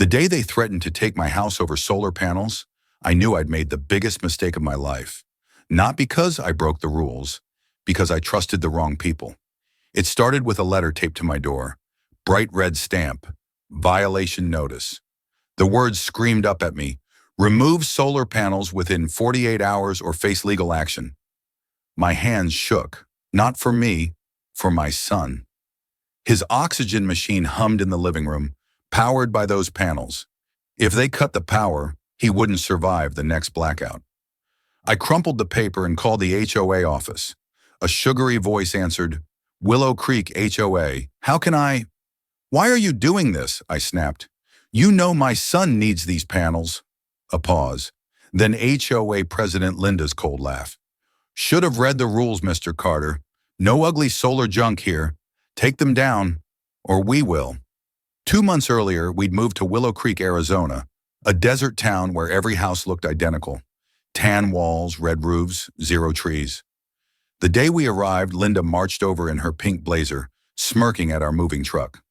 day they threatened to take my house over solar panels, I knew I'd made the biggest mistake of my life. Not because I broke the rules, because I trusted the wrong people. It started with a letter taped to my door. Bright red stamp. Violation notice. The words screamed up at me. Remove solar panels within 48 hours or face legal action. My hands shook. Not for me, for my son. His oxygen machine hummed in the living room, powered by those panels. If they cut the power, he wouldn't survive the next blackout. I crumpled the paper and called the HOA office. A sugary voice answered, Willow Creek HOA, how can I? Why are you doing this? I snapped. You know my son needs these panels. A pause. Then HOA President Linda's cold laugh. Should have read the rules, Mr. Carter. No ugly solar junk here. Take them down, or we will. 2 months earlier, we'd moved to Willow Creek, Arizona, a desert town where every house looked identical. Tan walls, red roofs, zero trees. The day we arrived, Linda marched over in her pink blazer, smirking at our moving truck.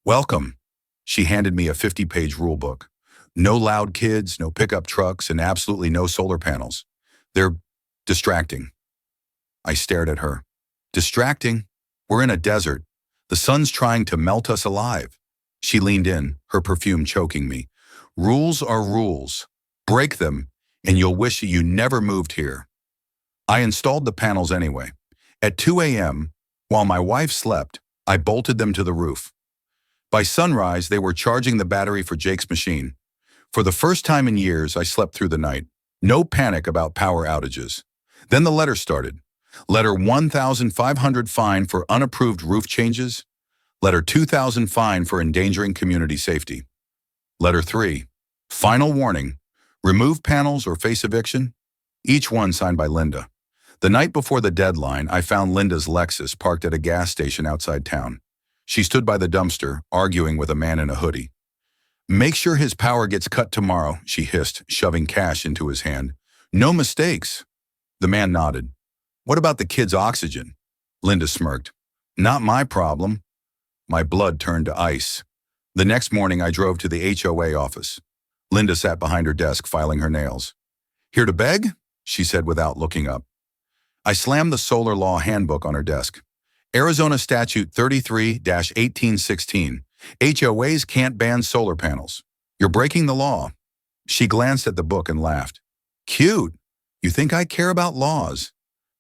Welcome. She handed me a 50-page rule book. No loud kids, no pickup trucks, and absolutely no solar panels. They're distracting. I stared at her. Distracting? We're in a desert. The sun's trying to melt us alive. She leaned in, her perfume choking me. Rules are rules. Break them, and you'll wish you never moved here. I installed the panels anyway. At 2 a.m., while my wife slept, I bolted them to the roof. By sunrise, they were charging the battery for Jake's machine. For the first time in years, I slept through the night. No panic about power outages. Then the letter started. Letter 1,500 fine for unapproved roof changes. Letter 2,000 fine for endangering community safety. Letter 3, final warning, remove panels or face eviction. Each one signed by Linda. The night before the deadline, I found Linda's Lexus parked at a gas station outside town. She stood by the dumpster, arguing with a man in a hoodie. Make sure his power gets cut tomorrow, she hissed, shoving cash into his hand. No mistakes. The man nodded. What about the kid's oxygen? Linda smirked. Not my problem. My blood turned to ice. The next morning, I drove to the HOA office. Linda sat behind her desk, filing her nails. Here to beg? She said without looking up. I slammed the solar law handbook on her desk. Arizona Statute 33-1816. HOAs can't ban solar panels. You're breaking the law. She glanced at the book and laughed. Cute. You think I care about laws?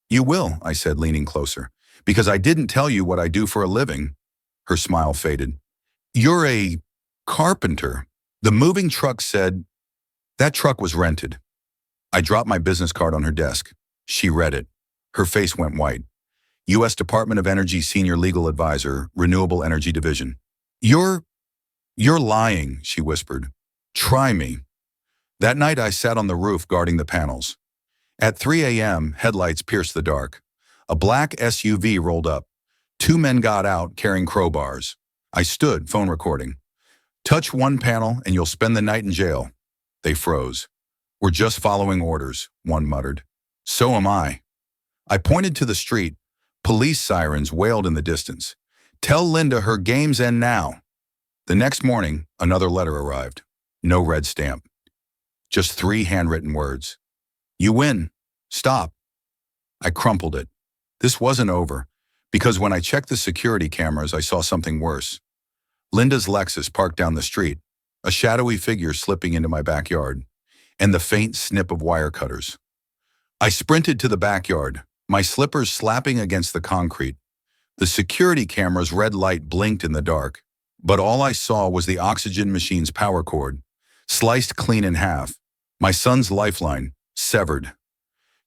You will, I said, leaning closer, because I didn't tell you what I do for a living. Her smile faded. You're a carpenter. The moving truck said, that truck was rented. I dropped my business card on her desk. She read it. Her face went white. U.S. Department of Energy Senior Legal Advisor, Renewable Energy Division. You're lying, she whispered. Try me. That night I sat on the roof guarding the panels. At 3 a.m., headlights pierced the dark. A black SUV rolled up. 2 men got out carrying crowbars. I stood, phone recording. Touch one panel and you'll spend the night in jail. They froze. We're just following orders, one muttered. So am I. I pointed to the street. Police sirens wailed in the distance. Tell Linda her game's end now. The next morning, another letter arrived. No red stamp. Just 3 handwritten words. You win. Stop. I crumpled it. This wasn't over, because when I checked the security cameras, I saw something worse. Linda's Lexus parked down the street, a shadowy figure slipping into my backyard, and the faint snip of wire cutters. I sprinted to the backyard, my slippers slapping against the concrete. The security camera's red light blinked in the dark, but all I saw was the oxygen machine's power cord, sliced clean in half, my son's lifeline, severed.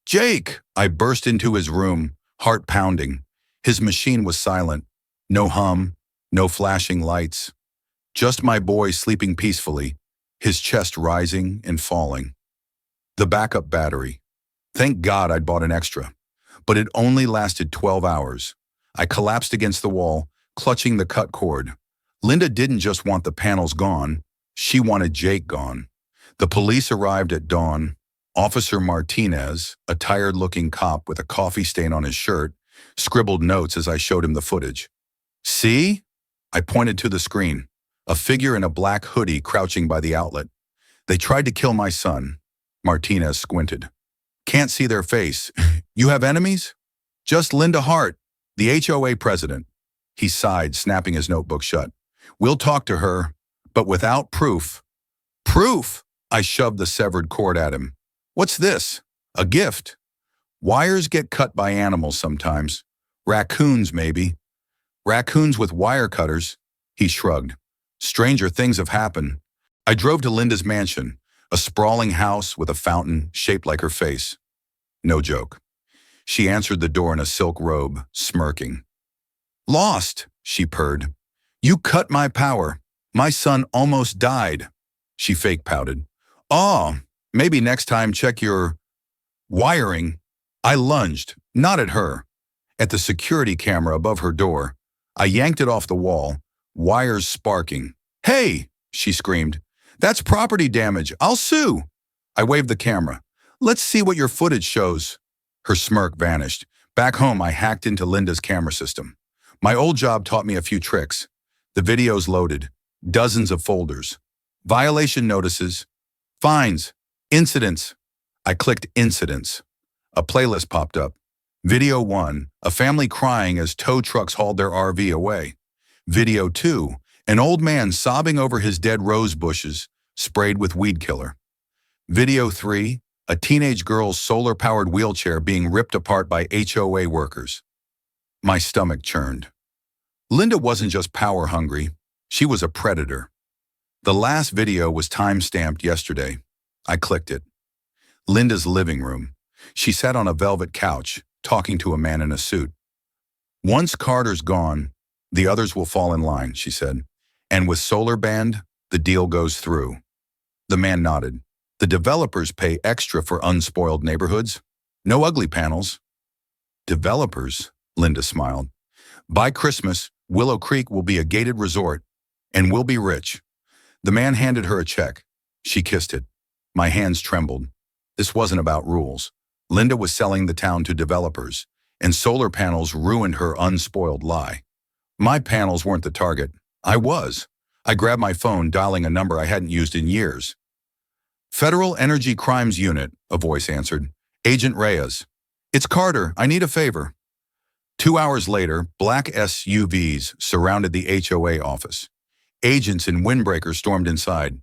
Jake! I burst into his room, heart pounding. His machine was silent. No hum, no flashing lights. Just my boy sleeping peacefully, his chest rising and falling. The backup battery. Thank God I'd bought an extra. But it only lasted 12 hours. I collapsed against the wall, clutching the cut cord. Linda didn't just want the panels gone. She wanted Jake gone. The police arrived at dawn. Officer Martinez, a tired-looking cop with a coffee stain on his shirt, scribbled notes as I showed him the footage. See? I pointed to the screen. a figure in a black hoodie crouching by the outlet. They tried to kill my son. Martinez squinted. Can't see their face. You have enemies? Just Linda Hart, the HOA president. He sighed, snapping his notebook shut. We'll talk to her, but without proof. Proof? I shoved the severed cord at him. What's this? A gift? Wires get cut by animals sometimes. Raccoons, maybe. Raccoons with wire cutters. He shrugged. Stranger things have happened. I drove to Linda's mansion, a sprawling house with a fountain shaped like her face. No joke. She answered the door in a silk robe, smirking. Lost, she purred. You cut my power. My son almost died. She fake pouted. Oh, maybe next time check your wiring. I lunged, not at her, at the security camera above her door. I yanked it off the wall, wires sparking. Hey, she screamed. That's property damage. I'll sue. I waved the camera. Let's see what your footage shows. Her smirk vanished. Back home, I hacked into Linda's camera system. My old job taught me a few tricks. The videos loaded. Dozens of folders. Violation notices. Fines. Incidents. I clicked incidents. A playlist popped up. Video 1, a family crying as tow trucks hauled their RV away. Video 2, an old man sobbing over his dead rose bushes, sprayed with weed killer. Video 3, a teenage girl's solar-powered wheelchair being ripped apart by HOA workers. My stomach churned. Linda wasn't just power-hungry, she was a predator. The last video was time-stamped yesterday. I clicked it. Linda's living room. She sat on a velvet couch, talking to a man in a suit. Once Carter's gone, the others will fall in line, she said. And with solar band, the deal goes through. The man nodded. The developers pay extra for unspoiled neighborhoods. No ugly panels. Developers, Linda smiled. By Christmas, Willow Creek will be a gated resort, and we'll be rich. The man handed her a check. She kissed it. My hands trembled. This wasn't about rules. Linda was selling the town to developers, and solar panels ruined her unspoiled lie. My panels weren't the target. I was. I grabbed my phone, dialing a number I hadn't used in years. Federal Energy Crimes Unit, a voice answered. Agent Reyes. It's Carter. I need a favor. 2 hours later, black SUVs surrounded the HOA office. Agents in windbreakers stormed inside.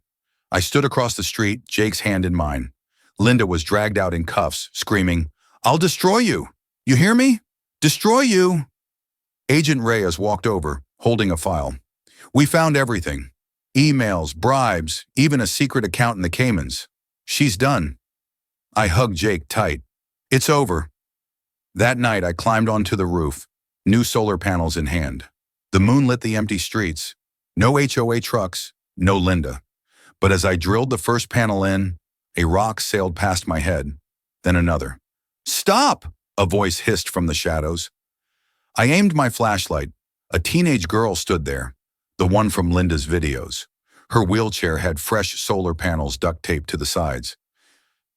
I stood across the street, Jake's hand in mine. Linda was dragged out in cuffs, screaming, I'll destroy you. You hear me? Destroy you. Agent Reyes walked over, holding a file. We found everything. Emails, bribes, even a secret account in the Caymans. She's done. I hugged Jake tight. It's over. That night, I climbed onto the roof, new solar panels in hand. The moon lit the empty streets. No HOA trucks, no Linda. But as I drilled the first panel in, a rock sailed past my head, then another. Stop! A voice hissed from the shadows. I aimed my flashlight. A teenage girl stood there, the one from Linda's videos. Her wheelchair had fresh solar panels duct taped to the sides.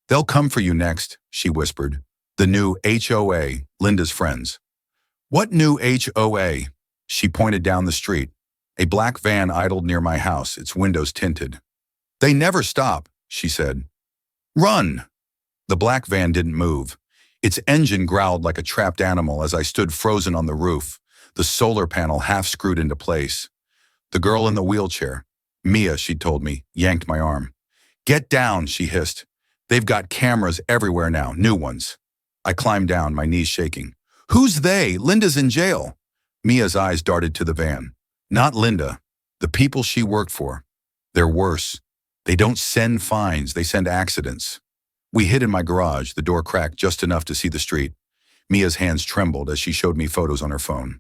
They'll come for you next, she whispered. The new HOA, Linda's friends. What new HOA? She pointed down the street. A black van idled near my house, its windows tinted. They never stop, she said. Run! The black van didn't move. Its engine growled like a trapped animal as I stood frozen on the roof, the solar panel half screwed into place. The girl in the wheelchair, Mia, she told me, yanked my arm. Get down, she hissed. They've got cameras everywhere now, new ones. I climbed down, my knees shaking. Who's they? Linda's in jail. Mia's eyes darted to the van. Not Linda. The people she worked for. They're worse. They don't send fines, they send accidents. We hid in my garage, the door cracked just enough to see the street. Mia's hands trembled as she showed me photos on her phone.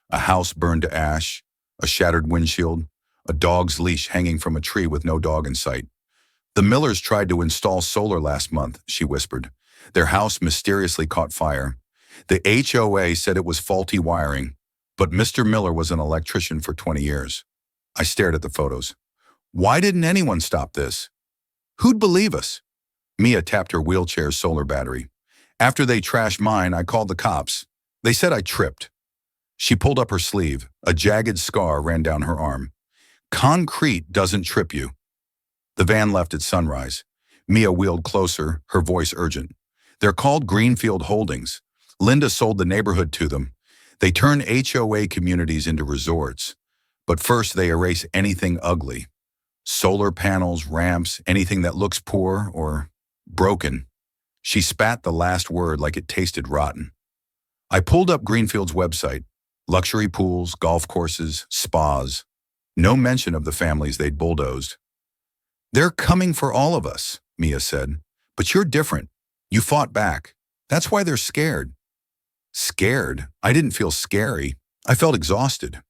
A house burned to ash, a shattered windshield, a dog's leash hanging from a tree with no dog in sight. The Millers tried to install solar last month, she whispered. Their house mysteriously caught fire. The HOA said it was faulty wiring, but Mr. Miller was an electrician for 20 years. I stared at the photos. Why didn't anyone stop this? Who'd believe us? Mia tapped her wheelchair's solar battery. After they trashed mine, I called the cops. They said I tripped. She pulled up her sleeve. A jagged scar ran down her arm. Concrete doesn't trip you. The van left at sunrise. Mia wheeled closer, her voice urgent. They're called Greenfield Holdings. Linda sold the neighborhood to them. They turn HOA communities into resorts. But first they erase anything ugly. Solar panels, ramps, anything that looks poor or broken. She spat the last word like it tasted rotten. I pulled up Greenfield's website. Luxury pools, golf courses, spas. No mention of the families they'd bulldozed. They're coming for all of us, Mia said. But you're different. You fought back. That's why they're scared. Scared? I didn't feel scary. I felt exhausted.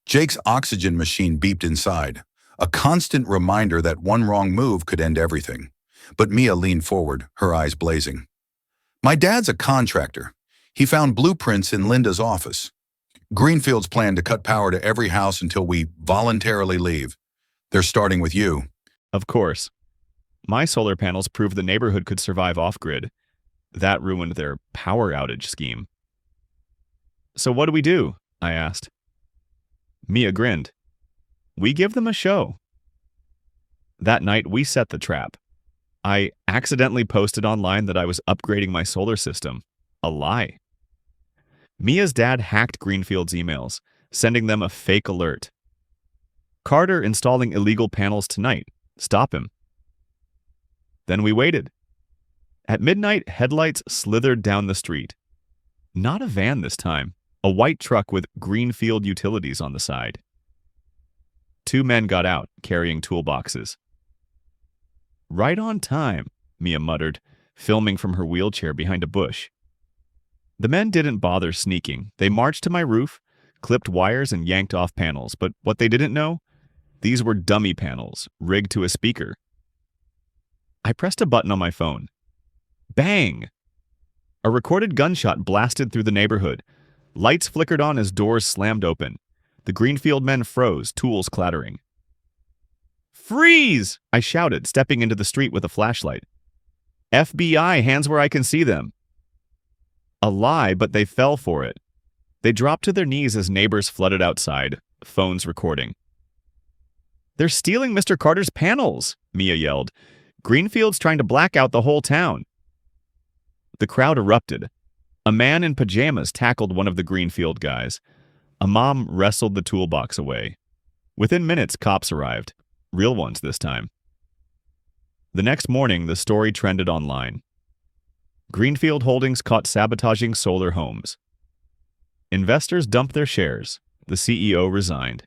Jake's oxygen machine beeped inside, a constant reminder that one wrong move could end everything. But Mia leaned forward, her eyes blazing. My dad's a contractor. He found blueprints in Linda's office. Greenfield's plan to cut power to every house until we voluntarily leave. They're starting with you. Of course. My solar panels proved the neighborhood could survive off-grid. That ruined their power outage scheme. So what do we do? I asked. Mia grinned. We give them a show. That night, we set the trap. I accidentally posted online that I was upgrading my solar system. A lie. Mia's dad hacked Greenfield's emails, sending them a fake alert. Carter installing illegal panels tonight. Stop him. Then we waited. At midnight, headlights slithered down the street. Not a van this time, a white truck with Greenfield utilities on the side. 2 men got out, carrying toolboxes. Right on time, Mia muttered, filming from her wheelchair behind a bush. The men didn't bother sneaking. They marched to my roof, clipped wires and yanked off panels, but what they didn't know? These were dummy panels, rigged to a speaker. I pressed a button on my phone. Bang! A recorded gunshot blasted through the neighborhood. Lights flickered on as doors slammed open. The Greenfield men froze, tools clattering. Freeze! I shouted, stepping into the street with a flashlight. FBI, hands where I can see them. A lie, but they fell for it. They dropped to their knees as neighbors flooded outside, phones recording. They're stealing Mr. Carter's panels, Mia yelled. Greenfield's trying to black out the whole town. The crowd erupted. A man in pajamas tackled one of the Greenfield guys. A mom wrestled the toolbox away. Within minutes, cops arrived. Real ones this time. The next morning, the story trended online. Greenfield Holdings caught sabotaging solar homes. Investors dumped their shares. The CEO resigned.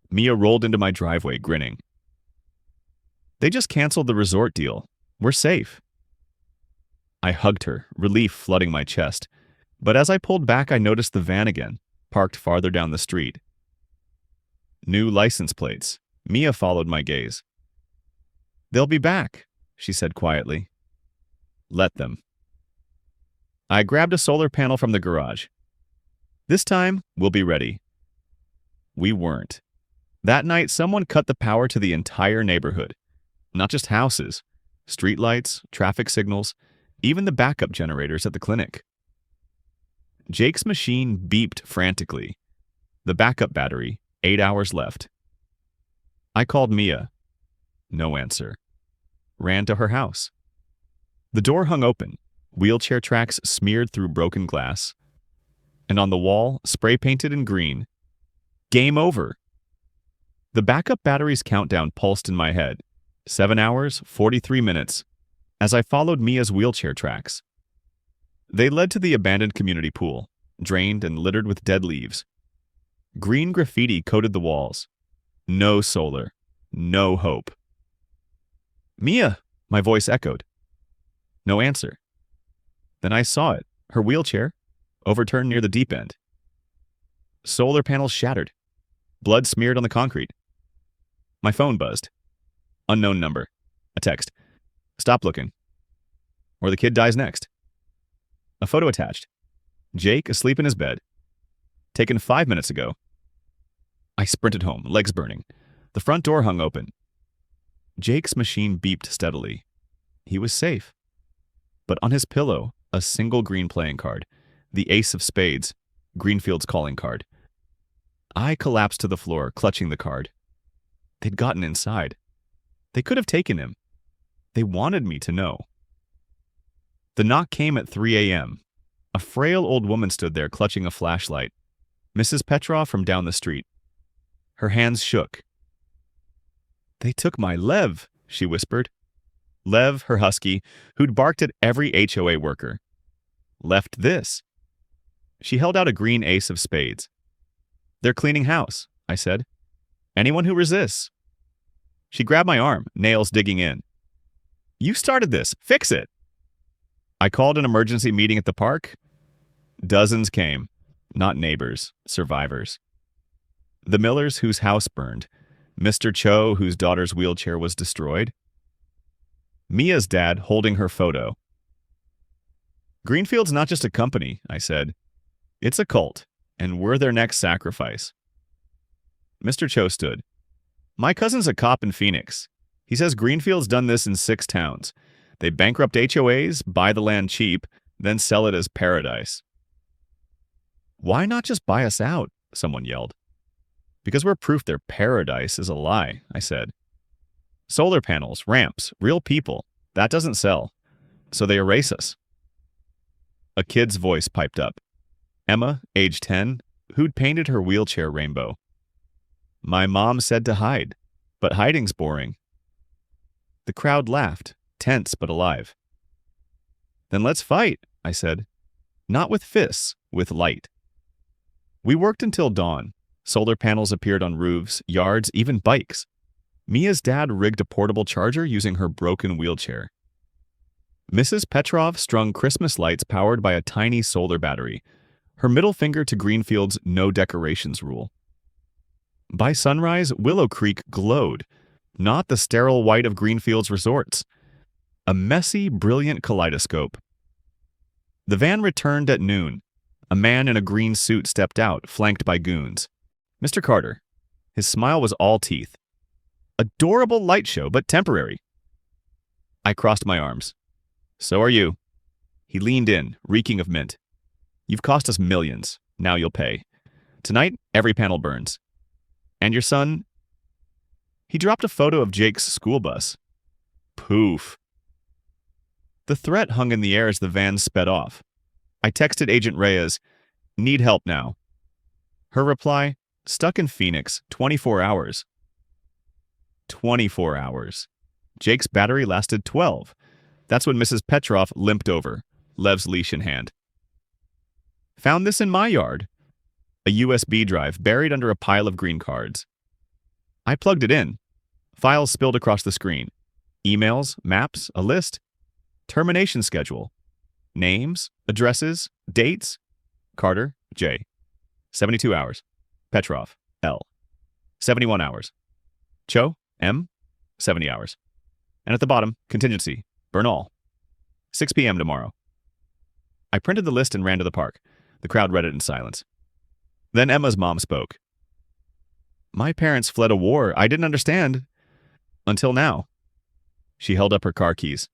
Mia rolled into my driveway, grinning. They just canceled the resort deal. We're safe. I hugged her, relief flooding my chest. But as I pulled back, I noticed the van again, parked farther down the street. New license plates. Mia followed my gaze. They'll be back, she said quietly. Let them. I grabbed a solar panel from the garage. This time, we'll be ready. We weren't. That night, someone cut the power to the entire neighborhood. Not just houses, streetlights, traffic signals, even the backup generators at the clinic. Jake's machine beeped frantically. The backup battery, 8 hours left. I called Mia. No answer. Ran to her house. The door hung open, wheelchair tracks smeared through broken glass. And on the wall, spray painted in green, Game over. The backup battery's countdown pulsed in my head. 7 hours, 43 minutes, as I followed Mia's wheelchair tracks. They led to the abandoned community pool, drained and littered with dead leaves. Green graffiti coated the walls. No solar. No hope. Mia, my voice echoed. No answer. Then I saw it, her wheelchair, overturned near the deep end. Solar panels shattered. Blood smeared on the concrete. My phone buzzed. Unknown number. A text. Stop looking. Or the kid dies next. A photo attached. Jake asleep in his bed. Taken 5 minutes ago. I sprinted home, legs burning. The front door hung open. Jake's machine beeped steadily. He was safe. But on his pillow, a single green playing card. The ace of spades. Greenfield's calling card. I collapsed to the floor, clutching the card. They'd gotten inside. They could have taken him. They wanted me to know. The knock came at 3 a.m. A frail old woman stood there clutching a flashlight. Mrs. Petrov from down the street. Her hands shook. "They took my Lev," she whispered. Lev, her husky, who'd barked at every HOA worker. "Left this." She held out a green ace of spades. "They're cleaning house," I said. "Anyone who resists." She grabbed my arm, nails digging in. "You started this. Fix it." I called an emergency meeting at the park. Dozens came. Not neighbors, survivors. The Millers whose house burned. Mr. Cho whose daughter's wheelchair was destroyed. Mia's dad holding her photo. "Greenfield's not just a company," I said. "It's a cult, and we're their next sacrifice." Mr. Cho stood. "My cousin's a cop in Phoenix. He says Greenfield's done this in 6 towns. They bankrupt HOAs, buy the land cheap, then sell it as paradise." "Why not just buy us out?" someone yelled. "Because we're proof their paradise is a lie," I said. "Solar panels, ramps, real people. That doesn't sell. So they erase us." A kid's voice piped up. Emma, age 10, who'd painted her wheelchair rainbow. "My mom said to hide, but hiding's boring." The crowd laughed, tense but alive. "Then let's fight," I said. "Not with fists, with light." We worked until dawn. Solar panels appeared on roofs, yards, even bikes. Mia's dad rigged a portable charger using her broken wheelchair. Mrs. Petrov strung Christmas lights powered by a tiny solar battery, her middle finger to Greenfield's no decorations rule. By sunrise, Willow Creek glowed, not the sterile white of Greenfield's resorts. A messy, brilliant kaleidoscope. The van returned at noon. A man in a green suit stepped out, flanked by goons. Mr. Carter. His smile was all teeth. "Adorable light show, but temporary." I crossed my arms. "So are you." He leaned in, reeking of mint. "You've cost us millions. Now you'll pay. Tonight, every panel burns. And your son?" He dropped a photo of Jake's school bus. Poof. The threat hung in the air as the van sped off. I texted Agent Reyes, "Need help now." Her reply, "Stuck in Phoenix, 24 hours. 24 hours. Jake's battery lasted 12. That's when Mrs. Petrov limped over, Lev's leash in hand. "Found this in my yard." A USB drive buried under a pile of green cards. I plugged it in. Files spilled across the screen. Emails, maps, a list. Termination schedule. Names, addresses, dates. Carter, J. 72 hours. Petrov, L. 71 hours. Cho, M. 70 hours. And at the bottom, contingency. Burn all. 6 p.m. tomorrow. I printed the list and ran to the park. The crowd read it in silence. Then Emma's mom spoke. "My parents fled a war I didn't understand. Until now." She held up her car keys.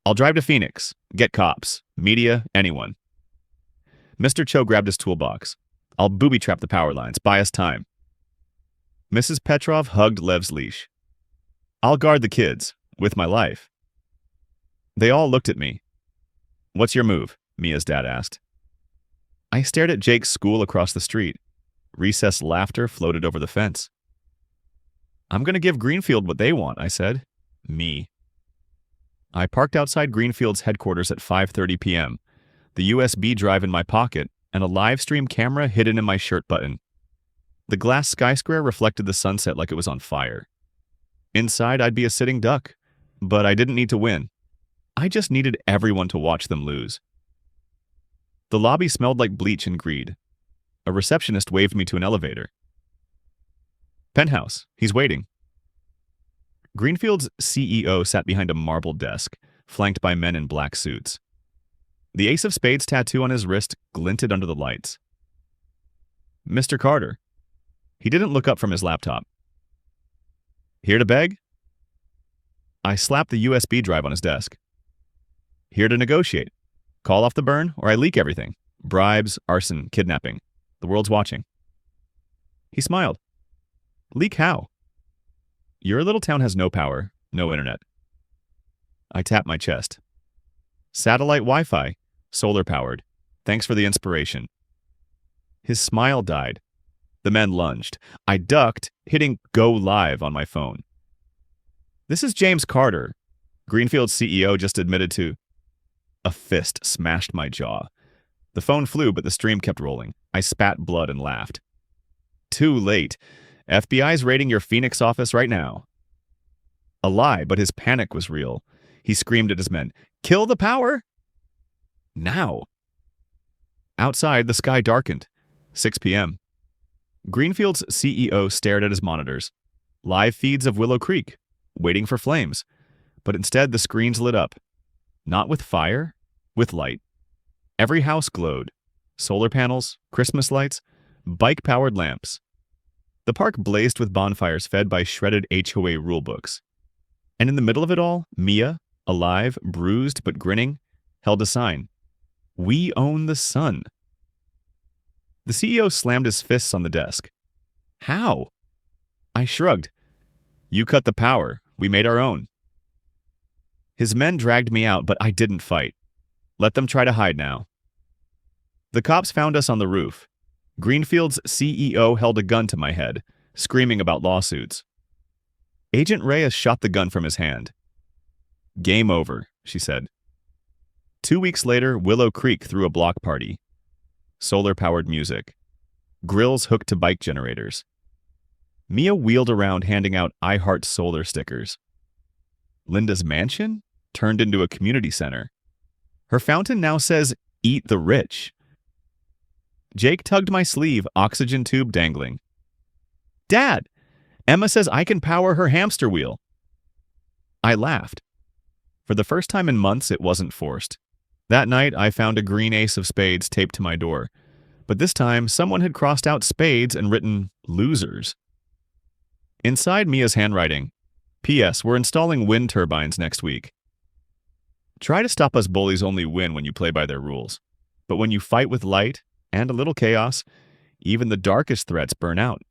"I'll drive to Phoenix. Get cops. Media. Anyone." Mr. Cho grabbed his toolbox. "I'll booby-trap the power lines. Buy us time." Mrs. Petrov hugged Lev's leash. "I'll guard the kids. With my life." They all looked at me. "What's your move?" Mia's dad asked. I stared at Jake's school across the street. Recessed laughter floated over the fence. "I'm going to give Greenfield what they want," I said. Me. I parked outside Greenfield's headquarters at 5:30 p.m., the USB drive in my pocket, and a live stream camera hidden in my shirt button. The glass sky square reflected the sunset like it was on fire. Inside, I'd be a sitting duck, but I didn't need to win. I just needed everyone to watch them lose. The lobby smelled like bleach and greed. A receptionist waved me to an elevator. "Penthouse, he's waiting." Greenfield's CEO sat behind a marble desk, flanked by men in black suits. The ace of spades tattoo on his wrist glinted under the lights. "Mr. Carter." He didn't look up from his laptop. "Here to beg?" I slapped the USB drive on his desk. "Here to negotiate. Call off the burn or I leak everything. Bribes, arson, kidnapping. The world's watching." He smiled. Leak how? Your little town has no power, no internet. I tapped my chest. Satellite Wi-Fi, solar-powered. Thanks for the inspiration. His smile died. The men lunged. I ducked, hitting Go Live on my phone. This is James Carter. Greenfield's CEO just admitted to... A fist smashed my jaw. The phone flew, but the stream kept rolling. I spat blood and laughed. Too late. FBI's raiding your Phoenix office right now. A lie, but his panic was real. He screamed at his men, "Kill the power!" Now. Outside, the sky darkened. 6 p.m. Greenfield's CEO stared at his monitors. Live feeds of Willow Creek, waiting for flames. But instead, the screens lit up. Not with fire, with light. Every house glowed. Solar panels, Christmas lights, bike-powered lamps. The park blazed with bonfires fed by shredded HOA rulebooks. And in the middle of it all, Mia, alive, bruised but grinning, held a sign. We own the sun. The CEO slammed his fists on the desk. How? I shrugged. You cut the power. We made our own. His men dragged me out, but I didn't fight. Let them try to hide now. The cops found us on the roof. Greenfield's CEO held a gun to my head, screaming about lawsuits. Agent Reyes shot the gun from his hand. Game over, she said. 2 weeks later, Willow Creek threw a block party. Solar-powered music. Grills hooked to bike generators. Mia wheeled around handing out I Heart Solar stickers. Linda's mansion turned into a community center. Her fountain now says, Eat the Rich. Jake tugged my sleeve, oxygen tube dangling. Dad, Emma says I can power her hamster wheel. I laughed. For the first time in months, it wasn't forced. That night, I found a green ace of spades taped to my door. But this time, someone had crossed out spades and written losers. Inside Mia's handwriting, P.S. We're installing wind turbines next week. Try to stop us bullies only win when you play by their rules. But when you fight with light and a little chaos, even the darkest threats burn out.